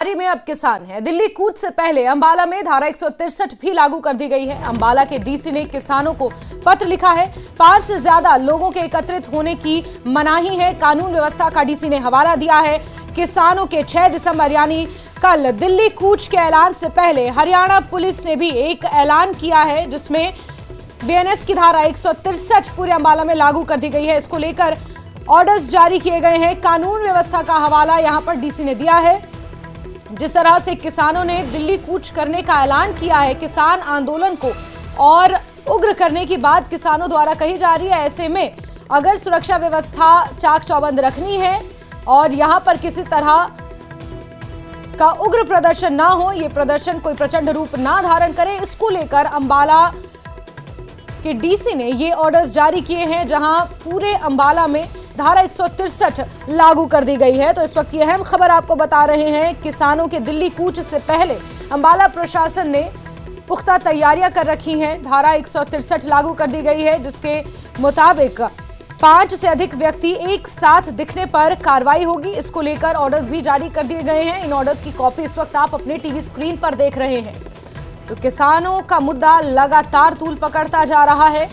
में अब किसान है। दिल्ली कूच से पहले अंबाला में धारा 163 भी लागू कर दी गई है। अंबाला के डीसी ने किसानों को पत्र लिखा है। 5 से ज्यादा लोगों के एकत्रित होने की मनाही है। कानून व्यवस्था का डीसी ने हवाला दिया है। किसानों के 6 दिसंबर यानी कल दिल्ली कूच के ऐलान से पहले हरियाणा पुलिस ने भी एक ऐलान किया है, जिसमें बीएनएस की धारा 163 पूरे अंबाला में लागू कर दी गई है। इसको लेकर ऑर्डर्स जारी किए गए हैं। कानून व्यवस्था का हवाला यहां पर डीसी ने दिया है। जिस तरह से किसानों ने दिल्ली कूच करने का ऐलान किया है, किसान आंदोलन को और उग्र करने की बात किसानों द्वारा कही जा रही है। ऐसे में अगर सुरक्षा व्यवस्था चाक चौबंद रखनी है और यहां पर किसी तरह का उग्र प्रदर्शन ना हो, ये प्रदर्शन कोई प्रचंड रूप ना धारण करे, इसको लेकर अंबाला के डीसी ने ये ऑर्डर्स जारी किए हैं, जहां पूरे अंबाला में धारा 163 लागू कर दी गई है। तो इस वक्त ये अहम खबर आपको बता रहे हैं। किसानों के दिल्ली कूच से पहले अंबाला प्रशासन ने पुख्ता तैयारियां कर रखी हैं। धारा 163 लागू कर दी गई है, जिसके मुताबिक 5 से अधिक व्यक्ति एक साथ दिखने पर कार्रवाई होगी। इसको लेकर ऑर्डर्स भी जारी कर दिए गए हैं। इन ऑर्डर्स की कॉपी इस वक्त आप अपने टीवी स्क्रीन पर देख रहे हैं। तो किसानों का मुद्दा लगातार तूल पकड़ता जा रहा है।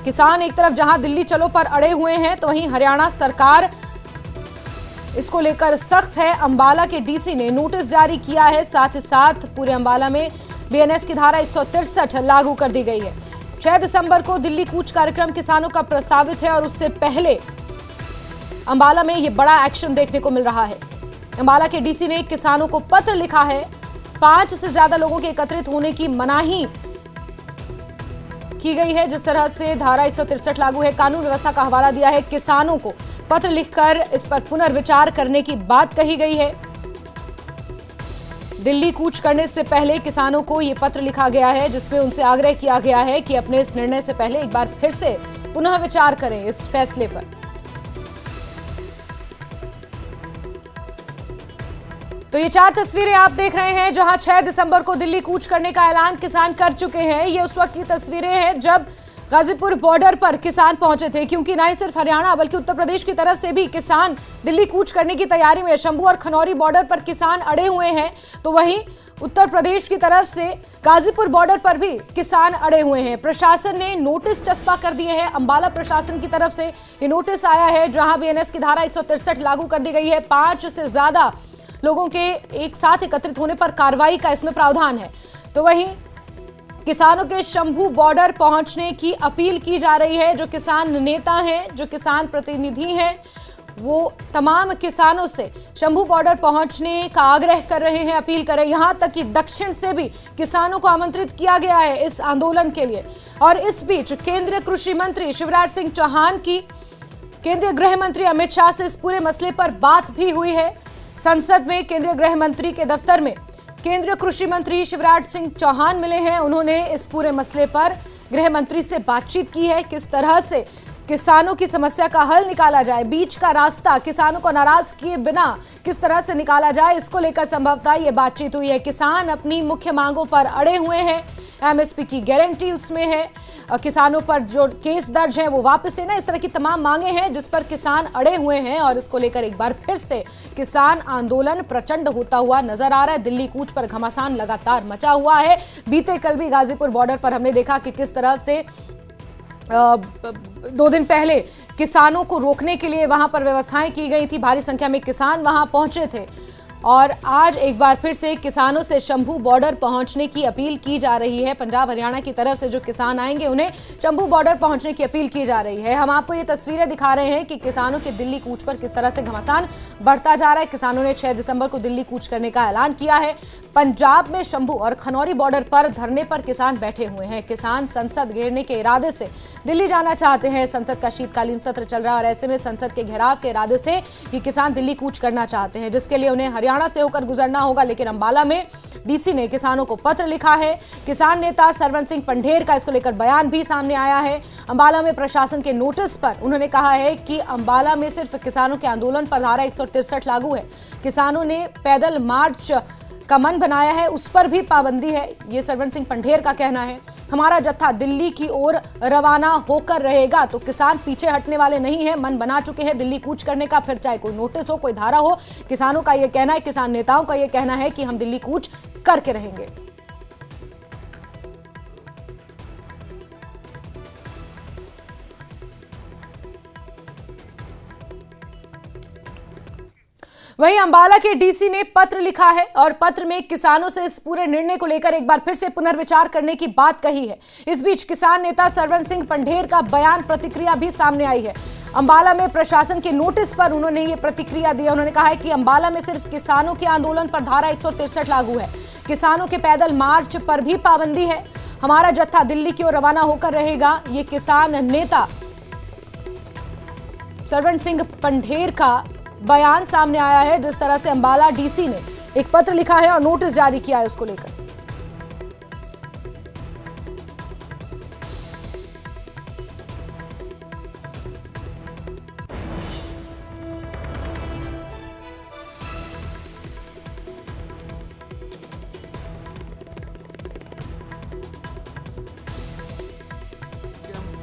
किसान एक तरफ जहां दिल्ली चलो पर अड़े हुए हैं, तो वहीं हरियाणा सरकार इसको लेकर सख्त है। अंबाला के डीसी ने नोटिस जारी किया है। साथ ही साथ पूरे अंबाला में बीएनएस की धारा 163 लागू कर दी गई है। 6 दिसंबर को दिल्ली कूच कार्यक्रम किसानों का प्रस्तावित है और उससे पहले अंबाला में यह बड़ा एक्शन देखने को मिल रहा है। अंबाला के डीसी ने किसानों को पत्र लिखा है। 5 से ज्यादा लोगों के एकत्रित होने की मनाही की गई है। जिस तरह से धारा 163 लागू है, कानून व्यवस्था का हवाला दिया है। किसानों को पत्र लिखकर इस पर पुनर्विचार करने की बात कही गई है। दिल्ली कूच करने से पहले किसानों को यह पत्र लिखा गया है, जिसमें उनसे आग्रह किया गया है कि अपने इस निर्णय से पहले एक बार फिर से पुनः विचार करें इस फैसले पर। तो ये 4 तस्वीरें आप देख रहे हैं, जहां 6 दिसंबर को दिल्ली कूच करने का ऐलान किसान कर चुके हैं। ये उस वक्त की तस्वीरें हैं जब गाजीपुर बॉर्डर पर किसान पहुंचे थे, क्योंकि ना ही सिर्फ हरियाणा बल्कि उत्तर प्रदेश की तरफ से भी किसान दिल्ली कूच करने की तैयारी में। शंभू और खनौरी बॉर्डर पर किसान अड़े हुए हैं, तो वहीं उत्तर प्रदेश की तरफ से गाजीपुर बॉर्डर पर भी किसान अड़े हुए हैं। प्रशासन ने नोटिस चस्पा कर दिए हैं। अंबाला प्रशासन की तरफ से ये नोटिस आया है, जहां बीएनएस की धारा 163 लागू कर दी गई है। 5 से ज्यादा लोगों के एक साथ एकत्रित होने पर कार्रवाई का इसमें प्रावधान है। तो वहीं किसानों के शंभू बॉर्डर पहुंचने की अपील की जा रही है। जो किसान नेता हैं, जो किसान प्रतिनिधि हैं, वो तमाम किसानों से शंभू बॉर्डर पहुंचने का आग्रह कर रहे हैं, अपील कर रहे हैं। यहां तक कि दक्षिण से भी किसानों को आमंत्रित किया गया है इस आंदोलन के लिए। और इस बीच केंद्रीय कृषि मंत्री शिवराज सिंह चौहान की केंद्रीय गृह मंत्री अमित शाह से इस पूरे मसले पर बात भी हुई है। संसद में केंद्रीय गृह मंत्री के दफ्तर में केंद्रीय कृषि मंत्री शिवराज सिंह चौहान मिले हैं। उन्होंने इस पूरे मसले पर गृह मंत्री से बातचीत की है। किस तरह से किसानों की समस्या का हल निकाला जाए, बीच का रास्ता किसानों को नाराज किए बिना किस तरह से निकाला जाए, इसको लेकर संभवतः ये बातचीत हुई है। किसान अपनी मुख्य मांगों पर अड़े हुए हैं। एमएसपी की गारंटी उसमें है, किसानों पर जो केस दर्ज है वो वापस लेना, इस तरह की तमाम मांगे हैं जिस पर किसान अड़े हुए हैं। और इसको लेकर एक बार फिर से किसान आंदोलन प्रचंड होता हुआ नजर आ रहा है। दिल्ली कूच पर घमासान लगातार मचा हुआ है। बीते कल भी गाजीपुर बॉर्डर पर हमने देखा कि किस तरह से 2 दिन पहले किसानों को रोकने के लिए वहां पर व्यवस्थाएं की गई थी। भारी संख्या में किसान वहां पहुंचे थे। और आज एक बार फिर से किसानों से शंभू बॉर्डर पहुंचने की अपील की जा रही है। पंजाब हरियाणा की तरफ से जो किसान आएंगे उन्हें शंभू बॉर्डर पहुंचने की अपील की जा रही है। हम आपको ये तस्वीरें दिखा रहे हैं कि किसानों के दिल्ली कूच पर किस तरह से घमासान बढ़ता जा रहा है। किसानों ने 6 दिसंबर को दिल्ली कूच करने का ऐलान किया है। पंजाब में शंभू और खनौरी बॉर्डर पर धरने पर किसान बैठे हुए हैं। किसान संसद घेरने के इरादे से दिल्ली जाना चाहते हैं। संसद का शीतकालीन सत्र चल रहा है और ऐसे में संसद के घेराव के इरादे से ये किसान दिल्ली कूच करना चाहते हैं, जिसके लिए उन्हें हरियाणा से होकर गुजरना होगा। लेकिन अंबाला में डीसी ने किसानों को पत्र लिखा है। किसान नेता सरवन सिंह पंढेर का इसको लेकर बयान भी सामने आया है। अंबाला में प्रशासन के नोटिस पर उन्होंने कहा है कि अंबाला में सिर्फ किसानों के आंदोलन पर धारा 163 लागू है। किसानों ने पैदल मार्च का मन बनाया है, उस पर भी पाबंदी है, ये सरवन सिंह पंढेर का कहना है। हमारा जत्था दिल्ली की ओर रवाना होकर रहेगा। तो किसान पीछे हटने वाले नहीं है, मन बना चुके हैं दिल्ली कूच करने का, फिर चाहे कोई नोटिस हो, कोई धारा हो। किसानों का यह कहना है, किसान नेताओं का यह कहना है कि हम दिल्ली कूच करके रहेंगे। वहीं अंबाला के डीसी ने पत्र लिखा है और पत्र में किसानों से इस पूरे निर्णय को लेकर एक बार फिर से पुनर्विचार करने की बात कही है। इस बीच किसान नेता सरवन सिंह पंढेर का बयान, प्रतिक्रिया भी सामने आई है। अंबाला में प्रशासन के नोटिस पर उन्होंने ये प्रतिक्रिया दी। उन्होंने कहा है कि अंबाला में सिर्फ किसानों के आंदोलन पर धारा 163 लागू है, किसानों के पैदल मार्च पर भी पाबंदी है। हमारा जत्था दिल्ली की ओर रवाना होकर रहेगा। ये किसान नेता सरवन सिंह पंढेर का बयान सामने आया है। जिस तरह से अंबाला डीसी ने एक पत्र लिखा है और नोटिस जारी किया है उसको लेकर।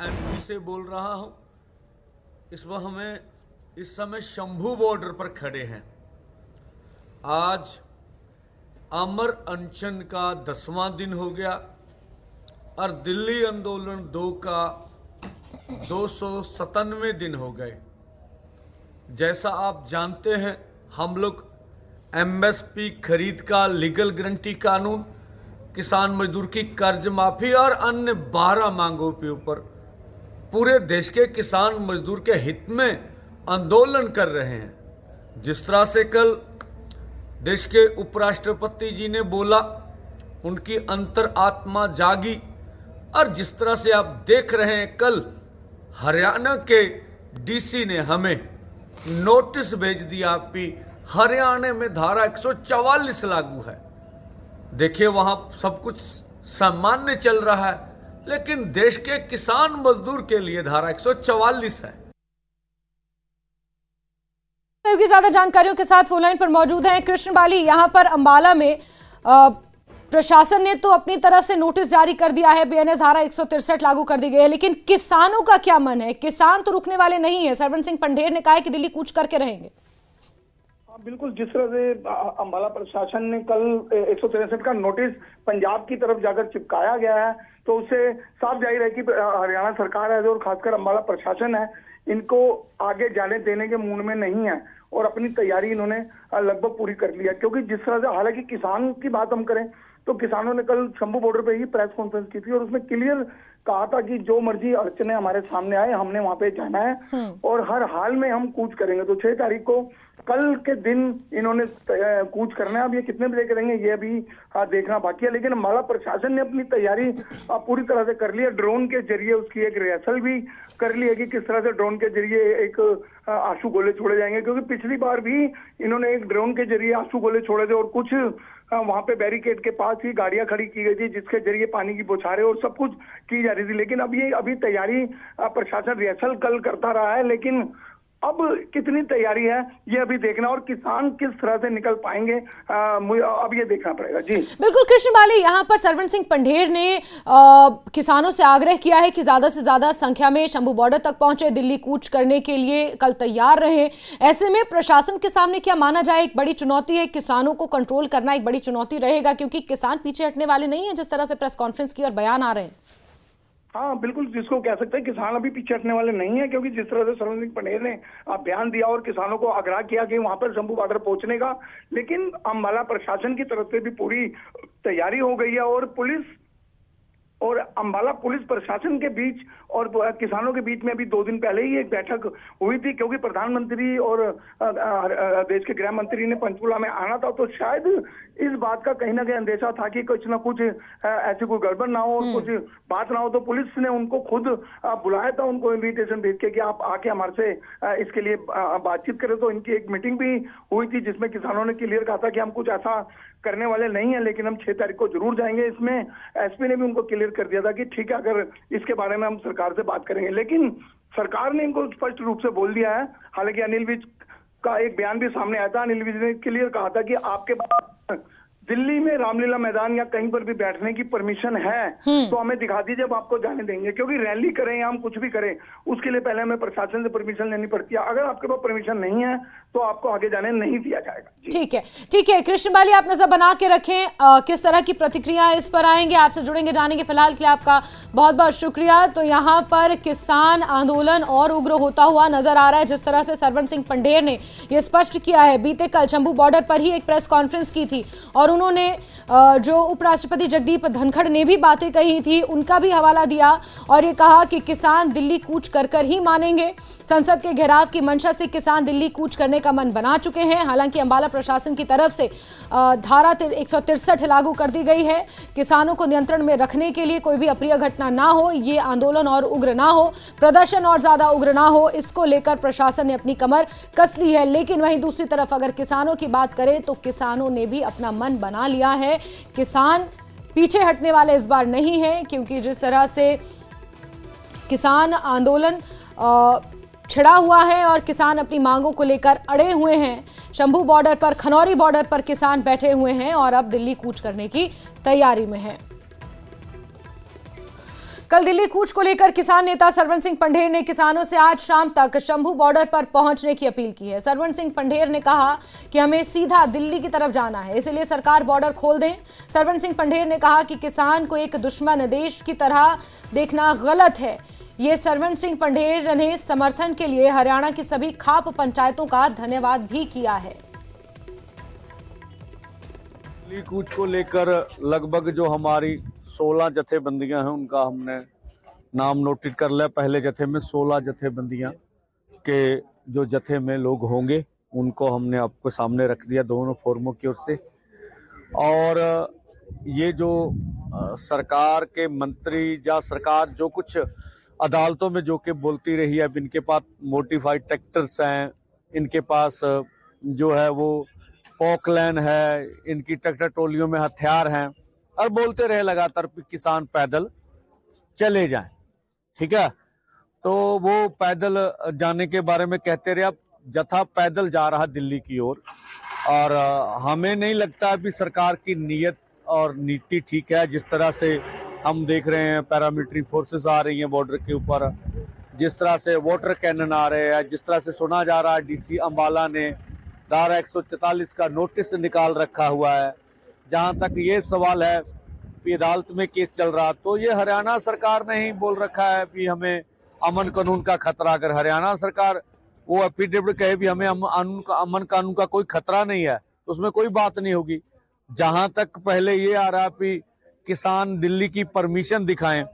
एमपी से बोल रहा हूं। इस समय शंभू बॉर्डर पर खड़े हैं। आज अमर अनशन का 10वां दिन हो गया और दिल्ली आंदोलन 2 का 297वें दिन हो गए। जैसा आप जानते हैं, हम लोग एमएसपी खरीद का लीगल गारंटी कानून, किसान मजदूर की कर्ज माफी और अन्य 12 मांगों के ऊपर पूरे देश के किसान मजदूर के हित में आंदोलन कर रहे हैं। जिस तरह से कल देश के उपराष्ट्रपति जी ने बोला, उनकी अंतरात्मा जागी। और जिस तरह से आप देख रहे हैं, कल हरियाणा के डीसी ने हमें नोटिस भेज दिया कि हरियाणा में धारा 144 लागू है। देखिए, वहां सब कुछ सामान्य चल रहा है, लेकिन देश के किसान मजदूर के लिए धारा 144 है। की ज्यादा जानकारियों के साथ फोन लाइन पर मौजूद हैं कृष्ण बाली। यहां पर अंबाला में प्रशासन ने तो अपनी तरफ से नोटिस जारी कर दिया है, बीएनएस धारा 163 लागू कर दी गई है, लेकिन किसानों का क्या मन है? किसान तो रुकने वाले नहीं है। सरवन सिंह पंढेर ने कहा है कि दिल्ली कूच करके रहेंगे। बिल्कुल, जिस तरह से अंबाला प्रशासन ने कल 163 का नोटिस पंजाब की तरफ जाकर चिपकाया गया है, तो उससे साफ जाहिर है कि हरियाणा सरकार है और खासकर अंबाला प्रशासन है, इनको आगे जाने देने के मूड में नहीं है और अपनी तैयारी इन्होंने लगभग पूरी कर लिया। क्योंकि जिस तरह से, हालांकि किसान की बात हम करें तो किसानों ने कल शंभू बॉर्डर पे ही प्रेस कॉन्फ्रेंस की थी और उसमें क्लियर कहा था कि जो मर्जी अड़चने हमारे सामने आए, हमने वहां पे जाना है और हर हाल में हम कूच करेंगे। तो 6 तारीख को कल के दिन इन्होंने कूच करना है। अब ये कितने बजे करेंगे ये अभी देखना बाकी है, लेकिन अंबाला प्रशासन ने अपनी तैयारी पूरी तरह से कर ली है। ड्रोन के जरिए उसकी एक रिहर्सल भी कर ली है कि किस तरह से ड्रोन के जरिए एक आंसू गोले छोड़े जाएंगे, क्योंकि पिछली बार भी इन्होंने एक ड्रोन के जरिए आंसू गोले छोड़े थे और कुछ वहां पे बैरिकेड के पास ही गाड़ियां खड़ी की गई थी जिसके जरिए पानी की बौछारें और सब कुछ की जा रही थी। लेकिन अभी तैयारी प्रशासन रिहर्सल कल करता रहा है, लेकिन अब कितनी तैयारी है ये अभी देखना और किसान किस तरह से निकल पाएंगे अब ये देखना पड़ेगा। जी बिल्कुल कृष्ण बाली, यहाँ पर सरवन सिंह पंढेर ने किसानों से आग्रह किया है कि ज्यादा से ज्यादा संख्या में शंभू बॉर्डर तक पहुंचे, दिल्ली कूच करने के लिए कल तैयार रहे। ऐसे में प्रशासन के सामने क्या माना जाए एक बड़ी चुनौती है, किसानों को कंट्रोल करना एक बड़ी चुनौती रहेगा, क्योंकि किसान पीछे हटने वाले नहीं है जिस तरह से प्रेस कॉन्फ्रेंस की और बयान आ रहे हैं। हाँ बिल्कुल, जिसको कह सकते हैं किसान अभी पीछे हटने वाले नहीं है, क्योंकि जिस तरह से सरवन सिंह पंढेर ने बयान दिया और किसानों को आग्रह किया कि वहां पर शंभू बॉर्डर पहुंचने का, लेकिन अंबाला प्रशासन की तरफ से भी पूरी तैयारी हो गई है और पुलिस और अंबाला पुलिस प्रशासन के बीच और किसानों के बीच में अभी 2 दिन पहले ही एक बैठक हुई थी, क्योंकि प्रधानमंत्री और देश के गृह मंत्री ने पंचकुला में आना था। तो शायद इस बात का कहीं ना कहीं अंदेशा था कि कुछ ना कुछ ऐसी कोई गड़बड़ ना हो और कुछ बात ना हो, तो पुलिस ने उनको खुद बुलाया था, उनको इन्विटेशन भेज के कि आप आके हमारे से इसके लिए बातचीत करें। तो इनकी एक मीटिंग भी हुई थी जिसमें किसानों ने क्लियर कहा था कि हम कुछ ऐसा करने वाले नहीं है, लेकिन हम 6 तारीख को जरूर जाएंगे। इसमें एसपी ने भी उनको क्लियर कर दिया था कि ठीक है, अगर इसके बारे में हम सरकार से बात करेंगे, लेकिन सरकार ने इनको स्पष्ट रूप से बोल दिया है। हालांकि अनिल विज का एक बयान भी सामने आया था, अनिल विज ने क्लियर कहा था कि आपके पास दिल्ली में रामलीला मैदान या कहीं पर भी बैठने की परमिशन है तो हमें दिखा दीजिए, अब आपको जाने देंगे। क्योंकि रैली करें या हम कुछ भी करें उसके लिए पहले हमें प्रशासन से परमिशन लेनी पड़ती है। अगर आपके पास परमिशन नहीं है तो आपको आगे जाने नहीं दिया जाएगा। ठीक है कृष्ण बाली, आप नजर बना के रखें किस तरह की प्रतिक्रिया इस पर आएंगे, आपसे जुड़ेंगे जानेंगे। फिलहाल के लिए आपका बहुत बहुत शुक्रिया। तो यहाँ पर किसान आंदोलन और उग्र होता हुआ नजर आ रहा है। जिस तरह से सरवण सिंह पंढेर ने यह स्पष्ट किया है, बीते कल शंभू बॉर्डर पर ही एक प्रेस कॉन्फ्रेंस की थी और उन्होंने जो उपराष्ट्रपति जगदीप धनखड़ ने भी बातें कही थी उनका भी हवाला दिया और ये कहा कि किसान दिल्ली कूच कर ही मानेंगे। संसद के घेराव की मंशा से किसान दिल्ली कूच करने का मन बना चुके हैं। हालांकि अंबाला प्रशासन की तरफ से धारा 163 लागू कर दी गई है। किसानों को नियंत्रण में रखने के लिए कोई भी अप्रिय घटना ना हो, ये आंदोलन और उग्र ना हो, प्रदर्शन और ज्यादा उग्र ना हो, इसको लेकर प्रशासन ने अपनी कमर कस ली है। लेकिन वहीं दूसरी तरफ अगर किसानों की बात करें तो किसानों ने भी अपना मन बना लिया है। किसान पीछे हटने वाले इस बार नहीं है, क्योंकि जिस तरह से किसान आंदोलन छिड़ा हुआ है और किसान अपनी मांगों को लेकर अड़े हुए हैं। शंभू बॉर्डर पर, खनौरी बॉर्डर पर किसान बैठे हुए हैं और अब दिल्ली कूच करने की तैयारी में हैं। कल दिल्ली कूच को लेकर किसान नेता सरवण सिंह पंढेर ने किसानों से आज शाम तक शंभू बॉर्डर पर पहुंचने की अपील की है। सरवण सिंह पंढेर ने कहा कि हमें सीधा दिल्ली की तरफ जाना है, इसलिए सरकार बॉर्डर खोल दें। सरवण सिंह पंढेर ने कहा कि किसान को एक दुश्मन देश की तरह देखना गलत है। ये सरवण सिंह पंढेर ने समर्थन के लिए हरियाणा की सभी खाप पंचायतों का धन्यवाद भी किया है। दिल्ली कूच को लेकर लगभग जो हमारी 16 जथेबंदियां हैं उनका हमने नाम नोटिस कर लिया। पहले जथे में 16 जथेबंदियां के जो जथे में लोग होंगे उनको हमने आपको सामने रख दिया दोनों फोरमों की ओर से। और ये जो सरकार के मंत्री या सरकार जो कुछ अदालतों में जो कि बोलती रही है, अब इनके पास मोडिफाइड ट्रैक्टर्स हैं, इनके पास जो है वो पॉकलैन है, इनकी ट्रैक्टर टोलियों में हथियार हैं और बोलते रहे लगातार कि किसान पैदल चले जाएं। ठीक है, तो वो पैदल जाने के बारे में कहते रहे। अब जथा पैदल जा रहा दिल्ली की ओर और हमें नहीं लगता अभी सरकार की नीयत और नीति ठीक है। जिस तरह से हम देख रहे हैं पैरामिलिट्री फोर्सेस आ रही हैं बॉर्डर के ऊपर, जिस तरह से वाटर कैनन आ रहे हैं, जिस तरह से सुना जा रहा है डीसी अंबाला ने धारा 144 का नोटिस निकाल रखा हुआ है। जहां तक ये सवाल है कि अदालत में केस चल रहा, तो ये हरियाणा सरकार ने ही बोल रखा है कि हमें अमन कानून का खतरा। अगर हरियाणा सरकार वो एफिडेविट कहे भी हमें अमन कानून का कोई खतरा नहीं है तो उसमें कोई बात नहीं होगी। जहां तक पहले ये आ रहा कि किसान दिल्ली की परमिशन दिखाएं,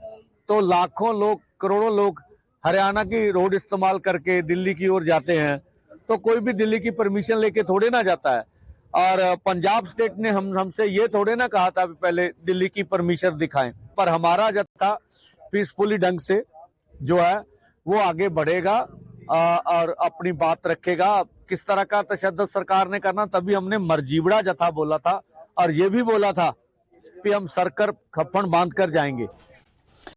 तो लाखों लोग, करोड़ों लोग हरियाणा की रोड इस्तेमाल करके दिल्ली की ओर जाते हैं, तो कोई भी दिल्ली की परमिशन लेके थोड़े ना जाता है। और पंजाब स्टेट ने हमसे ये थोड़े ना कहा था पहले दिल्ली की परमिशन दिखाएं, पर हमारा जत्था पीसफुली ढंग से जो है वो आगे बढ़ेगा और अपनी बात रखेगा। किस तरह का तशद्दुद सरकार ने करना, तभी हमने मर्जीबड़ा जत्था बोला था और ये भी बोला था कि हम सरकर खप्पड़ बांध कर जाएंगे।